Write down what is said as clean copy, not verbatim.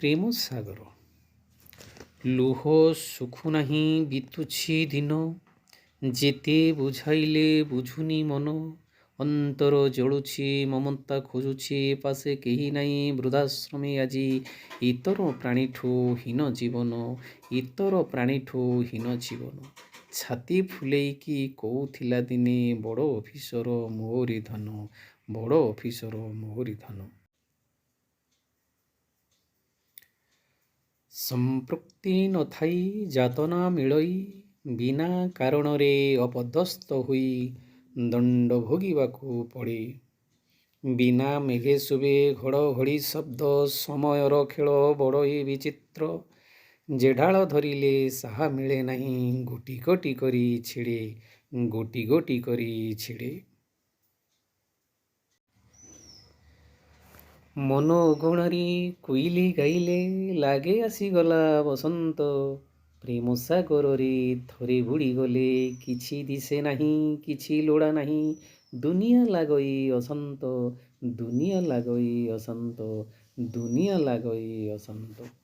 ପ୍ରେମ ସାଗର। ଲୁହ ଶୁଖୁ ନାହିଁ ବିତୁଛି ଦିନ, ଯେତେ ବୁଝାଇଲେ ବୁଝୁନି ମନ। ଅନ୍ତର ଜଳୁଛି ମମତା ଖୋଜୁଛି, ପାଶେ କେହି ନାହିଁ ବୃଦ୍ଧାଶ୍ରମେ ଆଜି। ଇତର ପ୍ରାଣୀଠୁ ହୀନ ଜୀବନ, ଇତର ପ୍ରାଣୀଠୁ ହୀନ ଜୀବନ। ଛାତି ଫୁଲେଇକି କହୁଥିଲା ଦିନେ, ବଡ଼ ଅଫିସର ମୋରି ଧନ, ବଡ଼ ଅଫିସର ମୋରି ଧନ। ସମ୍ପୃକ୍ତି ନଥାଇ ଯାତନା ମିଳଇ, ବିନା କାରଣରେ ଅପଦସ୍ଥ ହୋଇ ଦଣ୍ଡ ଭୋଗିବାକୁ ପଡ଼େ। ବିନା ମେଘେ ଶୁଭେ ଘଡ଼ଘଡ଼ି ଶବ୍ଦ, ସମୟର ଖେଳ ବଡ଼ଇ ବିଚିତ୍ର। ଯେ ଢାଳ ଧରିଲେ ସାହା ମିଳେ ନାହିଁ, ଗୋଟି ଗୋଟି କରି ଛିଡ଼େ, ଗୋଟି ଗୋଟି କରି ଛିଡ଼େ। ମନ ଅଗଣାରେ କୋଇଲି ଗାଇଲେ, ଲାଗେ ଆସିଗଲା ବସନ୍ତ। ପ୍ରେମ ସାଗରରେ ଥରେ ବୁଡ଼ିଗଲେ, କିଛି ଦିଶେ ନାହିଁ କିଛି ଲୋଡ଼ା ନାହିଁ। ଦୁନିଆ ଲାଗଇ ଅସନ୍ତ, ଦୁନିଆ ଲାଗଇ ଅସନ୍ତ, ଦୁନିଆ ଲାଗଇ ଅସନ୍ତ।